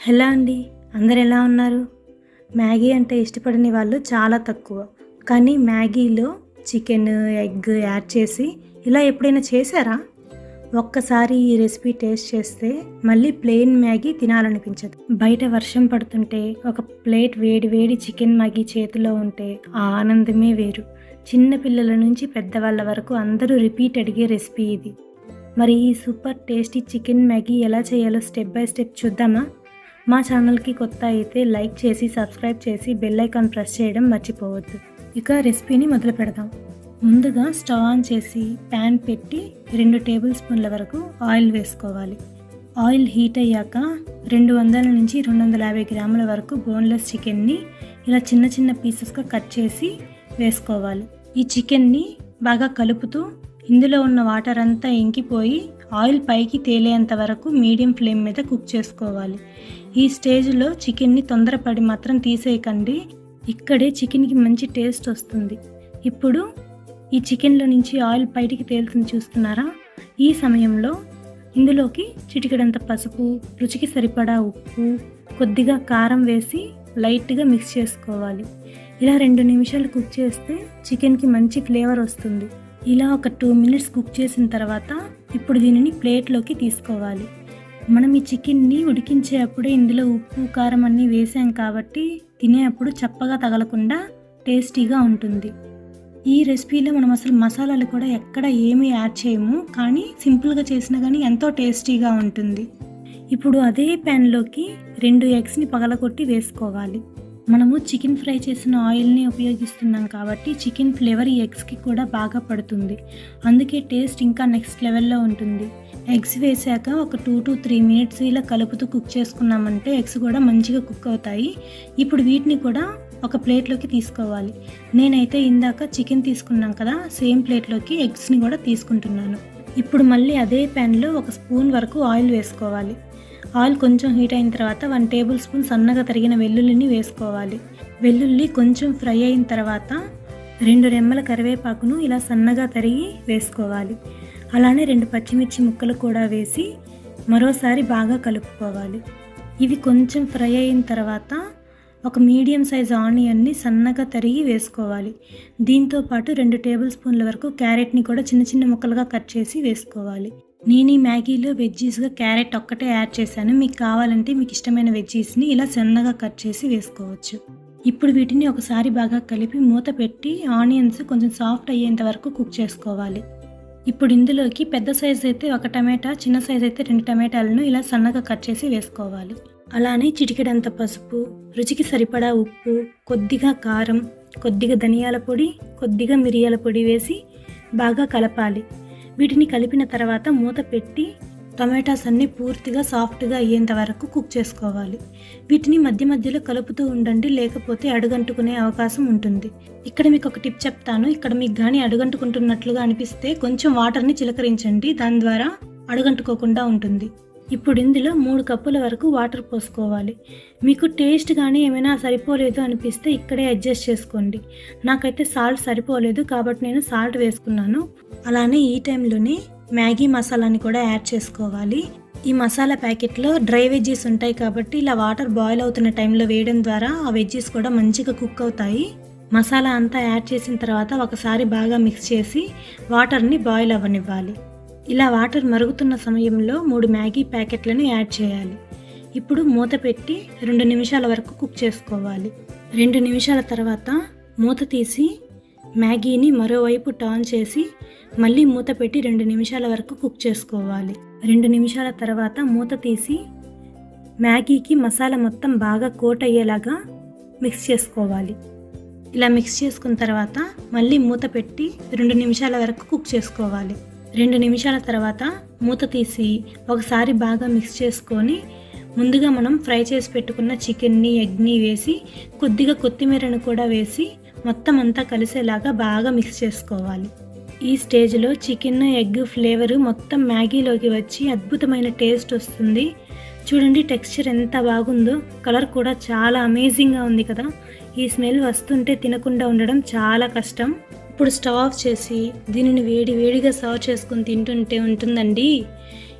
Hello అండి. అందరు ఎలా ఉన్నారు? మ్యాగీ అంటే ఇష్టపడని వాళ్ళు చాలా తక్కువ. కానీ మ్యాగీలో చికెన్, ఎగ్ యాడ్ చేసి ఇలా ఎప్పుడైనా చేశారా? ఒక్కసారి ఈ రెసిపీ టేస్ట్ చేస్తే మళ్ళీ ప్లెయిన్ మ్యాగీ తినాలనిపించదు. బయట వర్షం పడుతుంటే ఒక ప్లేట్ వేడి వేడి చికెన్ మ్యాగీ చేతిలో ఉంటే ఆ ఆనందమే వేరు. చిన్న పిల్లల నుంచి పెద్దవాళ్ళ వరకు అందరూ రిపీట్ అడిగే రెసిపీ ఇది. మరి ఈ సూపర్ టేస్టీ చికెన్ మ్యాగీ ఎలా చేయాలో స్టెప్ బై స్టెప్ చూద్దామా? మా ఛానల్కి కొత్త అయితే లైక్ చేసి సబ్స్క్రైబ్ చేసి బెల్ ఐకాన్ ప్రెస్ చేయడం మర్చిపోవద్దు. ఇక రెసిపీని మొదలు పెడదాం. ముందుగా స్టవ్ ఆన్ చేసి ప్యాన్ పెట్టి 2 టేబుల్ స్పూన్ల వరకు ఆయిల్ వేసుకోవాలి. ఆయిల్ హీట్ అయ్యాక 200 నుంచి 250 గ్రాముల వరకు బోన్లెస్ చికెన్ని ఇలా చిన్న చిన్న పీసెస్గా కట్ చేసి వేసుకోవాలి. ఈ చికెన్ని బాగా కలుపుతూ ఇందులో ఉన్న వాటర్ అంతా ఇంకిపోయి ఆయిల్ పైకి తేలేంత వరకు మీడియం ఫ్లేమ్ మీద కుక్ చేసుకోవాలి. ఈ స్టేజ్లో చికెన్ని తొందరపడి మాత్రం తీసేయకండి. ఇక్కడే చికెన్కి మంచి టేస్ట్ వస్తుంది. ఇప్పుడు ఈ చికెన్లో నుంచి ఆయిల్ బయటికి తేలుతుంది, చూస్తున్నారా? ఈ సమయంలో ఇందులోకి చిటికెడంత పసుపు, రుచికి సరిపడా ఉప్పు, కొద్దిగా కారం వేసి లైట్గా మిక్స్ చేసుకోవాలి. ఇలా 2 నిమిషాలు కుక్ చేస్తే చికెన్కి మంచి ఫ్లేవర్ వస్తుంది. ఇలా ఒక 2 మినిట్స్ కుక్ చేసిన తర్వాత ఇప్పుడు దీనిని ప్లేట్లోకి తీసుకోవాలి. మనం ఈ చికెన్ని ఉడికించేటప్పుడే ఇందులో ఉప్పు, కారం అన్నీ వేసాం కాబట్టి తినేటప్పుడు చప్పగా తగలకుండా టేస్టీగా ఉంటుంది. ఈ రెసిపీలో మనం అసలు మసాలాలు కూడా ఎక్కడ ఏమీ యాడ్ చేయము, కానీ సింపుల్గా చేసినా కానీ ఎంతో టేస్టీగా ఉంటుంది. ఇప్పుడు అదే ప్యాన్లోకి 2 ఎగ్స్ని పగలగొట్టి వేసుకోవాలి. మనము చికెన్ ఫ్రై చేసిన ఆయిల్ని ఉపయోగిస్తున్నాం కాబట్టి చికెన్ ఫ్లేవర్ ఈ ఎగ్స్కి కూడా బాగా పడుతుంది. అందుకే టేస్ట్ ఇంకా నెక్స్ట్ లెవెల్లో ఉంటుంది. ఎగ్స్ వేసాక ఒక 2 to 3 మినిట్స్ ఇలా కలుపుతూ కుక్ చేసుకున్నామంటే ఎగ్స్ కూడా మంచిగా కుక్ అవుతాయి. ఇప్పుడు వీటిని కూడా ఒక ప్లేట్లోకి తీసుకోవాలి. నేనైతే ఇందాక చికెన్ తీసుకున్నాం కదా, సేమ్ ప్లేట్లోకి ఎగ్స్ని కూడా తీసుకుంటున్నాను. ఇప్పుడు మళ్ళీ అదే ప్యాన్లో 1 స్పూన్ వరకు ఆయిల్ వేసుకోవాలి. ఆయిల్ కొంచెం హీట్ అయిన తర్వాత 1 టేబుల్ స్పూన్ సన్నగా తరిగిన వెల్లుల్లిని వేసుకోవాలి. వెల్లుల్లి కొంచెం ఫ్రై అయిన తర్వాత 2 రెమ్మల కరివేపాకును ఇలా సన్నగా తరిగి వేసుకోవాలి. అలానే 2 పచ్చిమిర్చి ముక్కలు కూడా వేసి మరోసారి బాగా కలుపుకోవాలి. ఇవి కొంచెం ఫ్రై అయిన తర్వాత ఒక మీడియం సైజ్ ఆనియన్ని సన్నగా తరిగి వేసుకోవాలి. దీంతో పాటు 2 టేబుల్ స్పూన్ల వరకు క్యారెట్ని కూడా చిన్న చిన్న ముక్కలుగా కట్ చేసి వేసుకోవాలి. నేను ఈ మ్యాగీలో వెజ్జీస్గా క్యారెట్ ఒక్కటే యాడ్ చేశాను. మీకు కావాలంటే మీకు ఇష్టమైన వెజ్జీస్ని ఇలా సన్నగా కట్ చేసి వేసుకోవచ్చు. ఇప్పుడు వీటిని ఒకసారి బాగా కలిపి మూత పెట్టి ఆనియన్స్ కొంచెం సాఫ్ట్ అయ్యేంత వరకు కుక్ చేసుకోవాలి. ఇప్పుడు ఇందులోకి పెద్ద సైజ్ అయితే 1 టమాటా, చిన్న సైజ్ అయితే 2 టమాటాలను ఇలా సన్నగా కట్ చేసి వేసుకోవాలి. అలానే చిటికెడంత పసుపు, రుచికి సరిపడా ఉప్పు, కొద్దిగా కారం, కొద్దిగా ధనియాల పొడి, కొద్దిగా మిరియాల పొడి వేసి బాగా కలపాలి. వీటిని కలిపిన తర్వాత మూత పెట్టి టమాటాస్ అన్నీ పూర్తిగా సాఫ్ట్గా అయ్యేంత వరకు కుక్ చేసుకోవాలి. వీటిని మధ్య మధ్యలో కలుపుతూ ఉండండి, లేకపోతే అడుగంటుకునే అవకాశం ఉంటుంది. ఇక్కడ మీకు ఒక టిప్ చెప్తాను. ఇక్కడ మీకు కానీ అడుగంటుకుంటున్నట్లుగా అనిపిస్తే కొంచెం వాటర్ని చిలకరించండి, దాని ద్వారా అడుగంటుకోకుండా ఉంటుంది. ఇప్పుడు ఇందులో 3 కప్పుల వరకు వాటర్ పోసుకోవాలి. మీకు టేస్ట్ కానీ ఏమైనా సరిపోలేదు అనిపిస్తే ఇక్కడే అడ్జస్ట్ చేసుకోండి. నాకైతే సాల్ట్ సరిపోలేదు కాబట్టి నేను సాల్ట్ వేసుకున్నాను. అలానే ఈ టైంలోనే మ్యాగీ మసాలాని కూడా యాడ్ చేసుకోవాలి. ఈ మసాలా ప్యాకెట్లో డ్రై వెజ్జీస్ ఉంటాయి కాబట్టి ఇలా వాటర్ బాయిల్ అవుతున్న టైంలో వేయడం ద్వారా ఆ వెజ్జీస్ కూడా మంచిగా కుక్ అవుతాయి. మసాలా అంతా యాడ్ చేసిన తర్వాత ఒకసారి బాగా మిక్స్ చేసి వాటర్ని బాయిల్ అవ్వనివ్వాలి. ఇలా వాటర్ మరుగుతున్న సమయంలో 3 మ్యాగీ ప్యాకెట్లను యాడ్ చేయాలి. ఇప్పుడు మూత పెట్టి 2 నిమిషాల వరకు కుక్ చేసుకోవాలి. 2 నిమిషాల తర్వాత మూత తీసి మ్యాగీని మరోవైపు టర్న్ చేసి మళ్ళీ మూత పెట్టి 2 నిమిషాల వరకు కుక్ చేసుకోవాలి. 2 నిమిషాల తర్వాత మూత తీసి మ్యాగీకి మసాలా మొత్తం బాగా కోట్ అయ్యేలాగా మిక్స్ చేసుకోవాలి. ఇలా మిక్స్ చేసుకున్న తర్వాత మళ్ళీ మూత పెట్టి 2 నిమిషాల వరకు కుక్ చేసుకోవాలి. 2 నిమిషాల తర్వాత మూత తీసి ఒకసారి బాగా మిక్స్ చేసుకొని ముందుగా మనం ఫ్రై చేసి పెట్టుకున్న చికెన్ని, ఎగ్ని వేసి కొద్దిగా కొత్తిమీరను కూడా వేసి మొత్తం అంతా కలిసేలాగా బాగా మిక్స్ చేసుకోవాలి. ఈ స్టేజ్లో చికెన్, ఎగ్ ఫ్లేవరు మొత్తం మ్యాగీలోకి వచ్చి అద్భుతమైన టేస్ట్ వస్తుంది. చూడండి టెక్స్చర్ ఎంత బాగుందో, కలర్ కూడా చాలా అమేజింగ్గా ఉంది కదా. ఈ స్మెల్ వస్తుంటే తినకుండా ఉండడం చాలా కష్టం. ఇప్పుడు స్టవ్ ఆఫ్ చేసి దీనిని వేడిగా సర్వ్ చేసుకుని తింటుంటే ఉంటుందండి.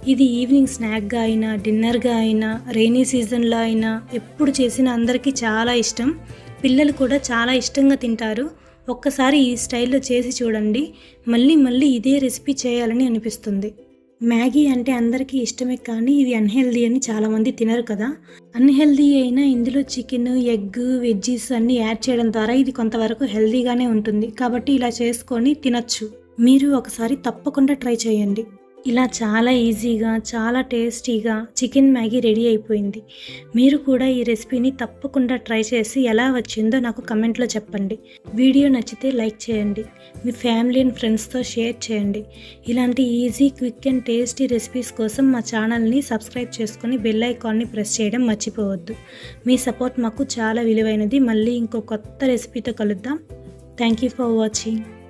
ఇది ఈవినింగ్ స్నాక్గా అయినా, డిన్నర్గా అయినా, రెయినీ సీజన్లో అయినా ఎప్పుడు చేసినా అందరికీ చాలా ఇష్టం. పిల్లలు కూడా చాలా ఇష్టంగా తింటారు. ఒక్కసారి ఈ స్టైల్లో చేసి చూడండి, మళ్ళీ మళ్ళీ ఇదే రెసిపీ చేయాలని అనిపిస్తుంది. మ్యాగీ అంటే అందరికీ ఇష్టమే, కానీ ఇది అన్హెల్దీ అని చాలామంది తినరు కదా. అన్హెల్దీ అయినా ఇందులో చికెన్, ఎగ్, వెజ్జీస్ అన్నీ యాడ్ చేయడం ద్వారా ఇది కొంతవరకు హెల్దీగానే ఉంటుంది. కాబట్టి ఇలా చేసుకొని తినచ్చు. మీరు ఒకసారి తప్పకుండా ట్రై చేయండి. ఇలా చాలా ఈజీగా, చాలా టేస్టీగా చికెన్ మ్యాగీ రెడీ అయిపోయింది. మీరు కూడా ఈ రెసిపీని తప్పకుండా ట్రై చేసి ఎలా వచ్చిందో నాకు కమెంట్లో చెప్పండి. వీడియో నచ్చితే లైక్ చేయండి. మీ ఫ్యామిలీ అండ్ ఫ్రెండ్స్తో షేర్ చేయండి. ఇలాంటి easy, quick and tasty recipes కోసం మా ఛానల్ని సబ్స్క్రైబ్ చేసుకొని బెల్ ఐకాన్ని ప్రెస్ చేయడం మర్చిపోవద్దు. మీ సపోర్ట్ మాకు చాలా విలువైనది. మళ్ళీ ఇంకో కొత్త రెసిపీతో కలుద్దాం. Thank you for watching.